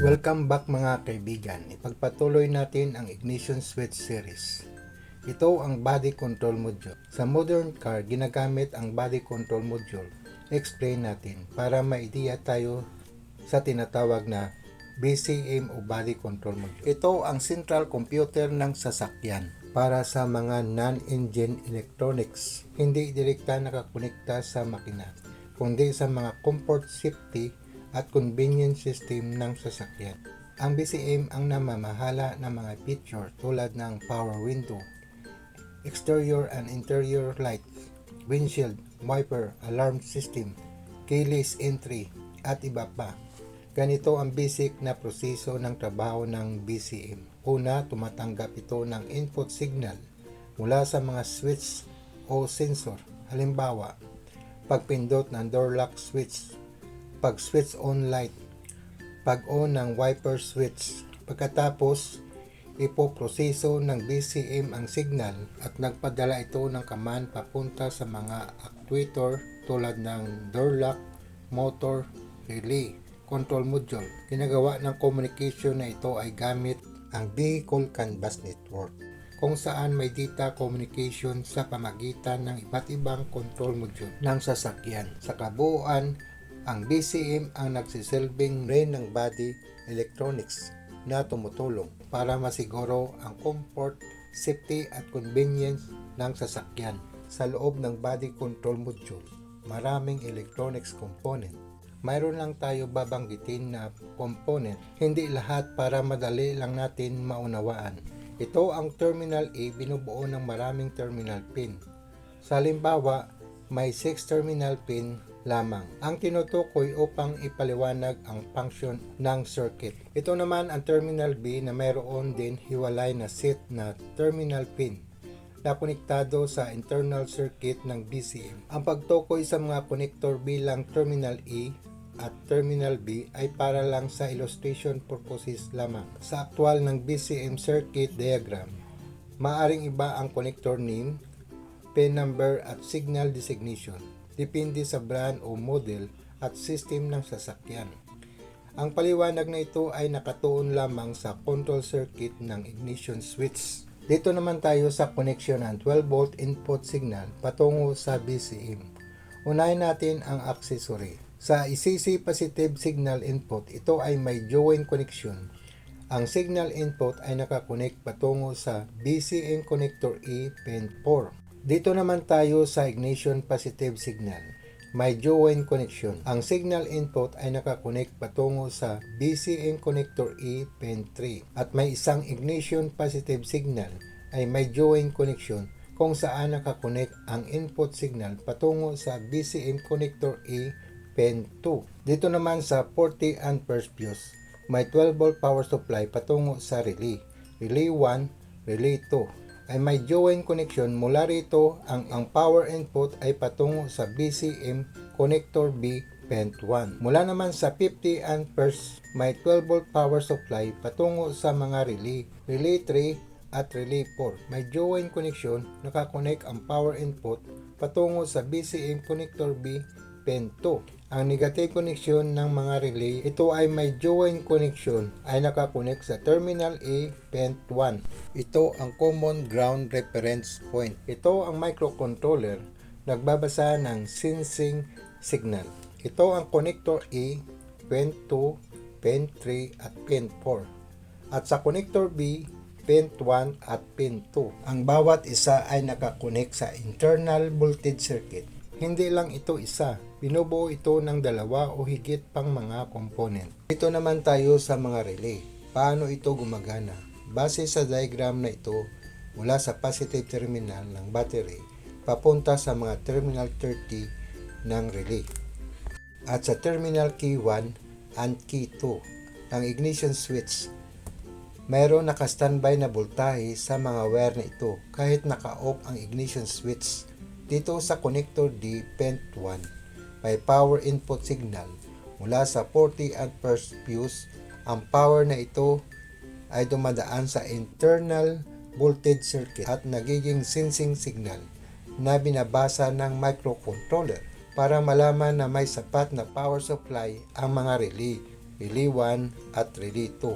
Welcome back mga kaibigan. Ipagpatuloy natin ang ignition switch series. Ito ang body control module. Sa modern car, ginagamit ang body control module. Explain natin para maidiya tayo sa tinatawag na BCM o body control module. Ito ang central computer ng sasakyan para sa mga non-engine electronics. Hindi direkta nakakonekta sa makina, kundi sa mga comfort, safety, at convenience system ng sasakyan. Ang BCM ang namamahala ng mga feature tulad ng power window, exterior and interior lights, windshield, wiper, alarm system, keyless entry, at iba pa. Ganito ang basic na proseso ng trabaho ng BCM. Una, tumatanggap ito ng input signal mula sa mga switch o sensor. Halimbawa, pagpindot ng door lock switch, pag switch on light, pag on ng wiper switch. Pagkatapos, ipoproseso ng BCM ang signal at nagpadala ito ng command papunta sa mga actuator tulad ng door lock, motor, relay, control module. Ginagawa ng communication na ito ay gamit ang Vehicle CAN bus network, kung saan may data communication sa pamagitan ng iba't ibang control module ng sasakyan. Sa kabuuan, ang BCM ang nagsisilbing brain ng body electronics na tumutulong para masiguro ang comfort, safety at convenience ng sasakyan. Sa loob ng body control module, maraming electronics component. Mayroon lang tayo babanggitin na component, hindi lahat para madali lang natin maunawaan. Ito ang terminal A, binubuo ng maraming terminal pin. Sa halimbawa, may 6 terminal pin lamang ang tinutukoy upang ipaliwanag ang function ng circuit. Ito naman ang terminal B na mayroon din hiwalay na set na terminal pin na konektado sa internal circuit ng BCM. Ang pagtukoy sa mga connector bilang terminal A at terminal B ay para lang sa illustration purposes lamang. Sa aktual ng BCM circuit diagram, maaring iba ang connector name, pin number at signal designation. Depende sa brand o model at system ng sasakyan. Ang paliwanag na ito ay nakatuon lamang sa control circuit ng ignition switch. Dito naman tayo sa connection ng 12-volt input signal patungo sa BCM. Unahin natin ang accessory. Sa ECC positive signal input, ito ay may join connection. Ang signal input ay nakakonect patungo sa BCM connector A pin 4. Dito naman tayo sa ignition positive signal. May join connection. Ang signal input ay nakakonect patungo sa BCM connector A pin 3. At may isang ignition positive signal ay may join connection kung saan nakakonect ang input signal patungo sa BCM connector A pin 2. Dito naman sa 40 amperes fuse, may 12 volt power supply patungo sa relay. Relay 1, relay 2. Ay may join connection. Mula rito, ang power input ay patungo sa BCM connector B pin 1. Mula naman sa 50 amperes, may 12 volt power supply patungo sa mga relay. Relay 3 at relay 4. May join connection. Nakakonect ang power input patungo sa BCM connector B pin 2. Ang negative connection ng mga relay, ito ay may join connection, ay nakakonect sa terminal A pin 1. Ito ang common ground reference point. Ito ang microcontroller nagbabasa ng sensing signal. Ito ang connector A, pin 2, pin 3 at pin 4. At sa connector B, pin 1 at pin 2. Ang bawat isa ay nakakonect sa internal voltage circuit. Hindi lang ito isa, binubuo ito ng dalawa o higit pang mga component. Dito naman tayo sa mga relay. Paano ito gumagana? Base sa diagram na ito, mula sa positive terminal ng battery, papunta sa mga terminal 30 ng relay. At sa terminal key 1 and key 2 ng ignition switch, mayroon naka-standby na voltahe sa mga wire na ito kahit naka-off ang ignition switch. Dito sa connector D pin 1, may power input signal mula sa 40 amperes fuse. Ang power na ito ay dumadaan sa internal voltage circuit at nagiging sensing signal na binabasa ng microcontroller para malaman na may sapat na power supply ang mga relay relay 1 at relay 2.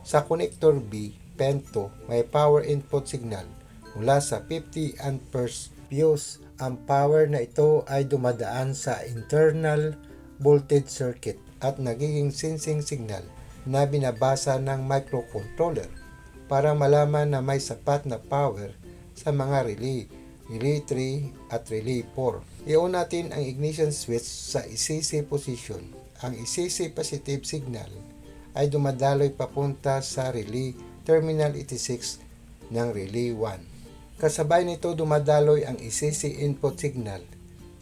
Sa connector B, PEN 2, may power input signal mula sa 50 amperes fuse. Ang power na ito ay dumadaan sa internal voltage circuit at nagiging sensing signal na binabasa ng microcontroller para malaman na may sapat na power sa mga relay 3 at relay 4. I-on natin ang ignition switch sa ECC position. Ang ECC positive signal ay dumadaloy papunta sa relay terminal 86 ng relay 1. Kasabay nito dumadaloy ang ECC input signal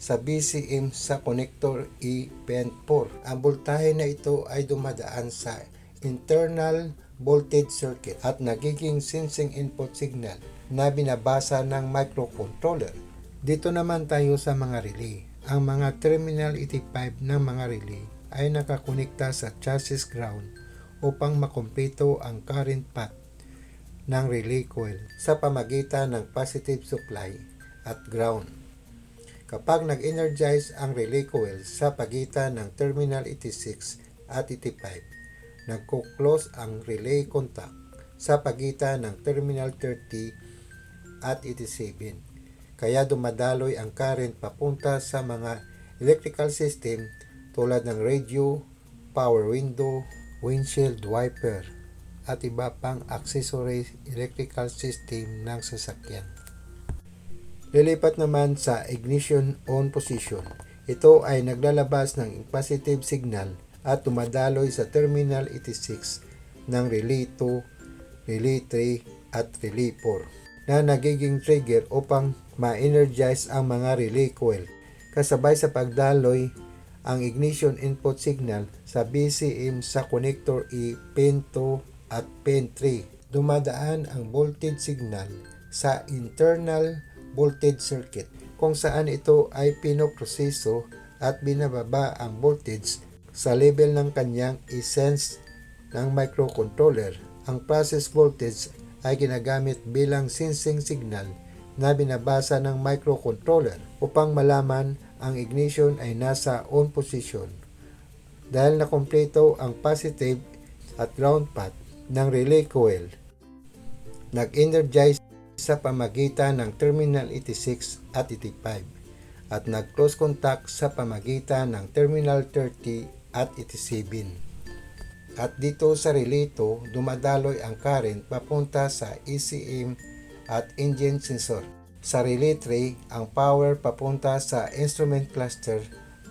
sa BCM sa connector E PEN 4. Ang voltahe na ito ay dumadaan sa internal voltage circuit at nagiging sensing input signal na binabasa ng microcontroller. Dito naman tayo sa mga relay. Ang mga terminal 85 ng mga relay ay nakakonekta sa chassis ground upang makumpleto ang current path ng relay coil sa pamagitan ng positive supply at ground. Kapag nag-energize ang relay coil sa pagitan ng terminal 86 at 85, nagko-close ang relay contact sa pagitan ng terminal 30 at 87. Kaya dumadaloy ang current papunta sa mga electrical system tulad ng radio, power window, windshield wiper, at iba pang accessory electrical system ng sasakyan. Lilipat naman sa ignition on position. Ito ay naglalabas ng positive signal at dumadaloy sa terminal 86 ng relay 2, relay 3 at relay 4 na nagiging trigger upang ma-energize ang mga relay coil. Kasabay sa pagdaloy ang ignition input signal sa BCM sa connector E, PIN 2 at PIN 3. Dumadaan ang voltage signal sa internal voltage circuit kung saan ito ay pinoproseso at binababa ang voltage sa level ng kanyang i-sense ng microcontroller. Ang process voltage ay ginagamit bilang sensing signal na binabasa ng microcontroller upang malaman ang ignition ay nasa on position. Dahil nakumpleto ang positive at ground path ng relay coil, nag-energize sa pamagitan ng terminal 86 at 85 at nag-close contact sa pamagitan ng terminal 30 at 87. At dito sa relay 2, dumadaloy ang current papunta sa ECM at engine sensor. Sa relay 3, ang power papunta sa instrument cluster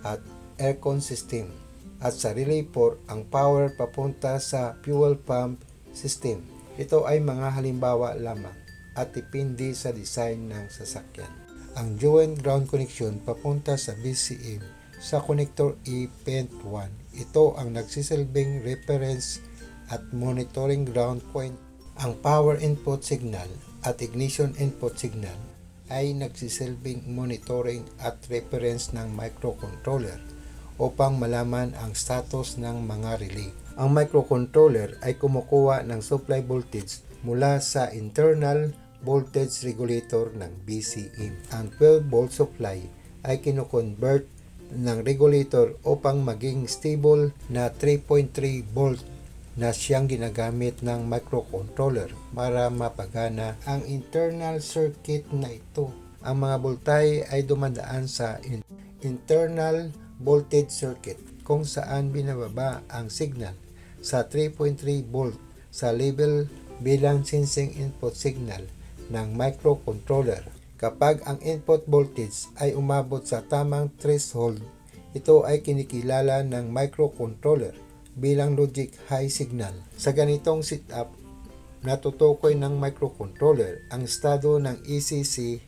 at aircon system. At sa relay 4, ang power papunta sa fuel pump system. Ito ay mga halimbawa lamang at depende sa design ng sasakyan. Ang joint ground connection papunta sa BCM sa connector E PEN 1. Ito ang nagsisilbing reference at monitoring ground point. Ang power input signal at ignition input signal ay nagsisilbing monitoring at reference ng microcontroller upang malaman ang status ng mga relay. Ang microcontroller ay kumukuha ng supply voltage mula sa internal voltage regulator ng BCM. Ang 12-volt supply ay kinoconvert ng regulator upang maging stable na 3.3 volt na siyang ginagamit ng microcontroller para mapagana ang internal circuit na ito. Ang mga voltahe ay dumadaan sa internal voltage circuit kung saan binababa ang signal sa 3.3 volt sa level bilang sensing input signal ng microcontroller. Kapag ang input voltage ay umabot sa tamang threshold, ito ay kinikilala ng microcontroller bilang logic high signal. Sa ganitong setup, natutukoy ng microcontroller ang estado ng ECC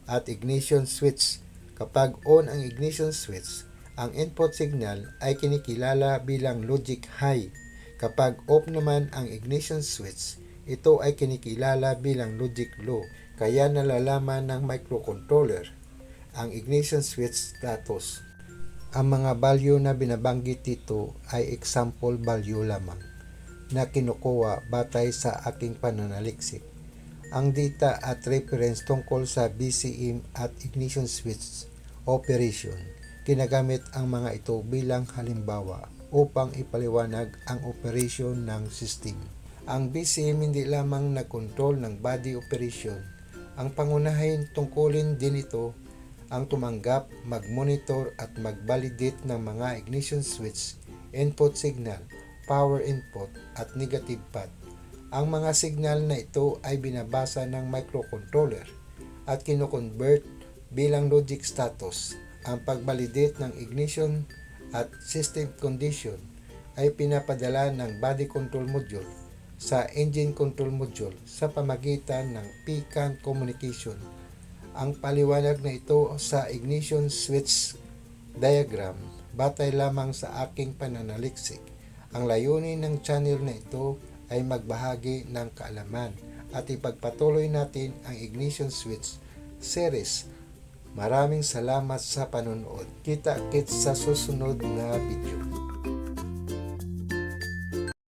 at ignition switch. Kapag on ang ignition switch, ang input signal ay kinikilala bilang logic high. Kapag off naman ang ignition switch, ito ay kinikilala bilang logic low. Kaya nalalaman ng microcontroller ang ignition switch status. Ang mga value na binabanggit dito ay example value lamang na kinukuha batay sa aking pananaliksik. Ang data at reference tungkol sa BCM at ignition switch operation, ginagamit ang mga ito bilang halimbawa. upang ipaliwanag ang operasyon ng system. Ang BCM hindi lamang nagkontrol ng body operation. Ang pangunahing tungkulin din ito ang tumanggap, mag-monitor at mag-validate ng mga ignition switch, input signal, power input at negative path. Ang mga signal na ito ay binabasa ng microcontroller at kinoconvert bilang logic status. Ang pag-validate ng ignition at system condition ay pinapadala ng body control module sa engine control module sa pamagitan ng PCAN communication. Ang paliwanag na ito sa ignition switch diagram batay lamang sa aking pananaliksik. Ang layunin ng channel na ito ay magbahagi ng kaalaman at ipagpatuloy natin ang ignition switch series. Maraming salamat sa panonood. Kita-kits sa susunod na video.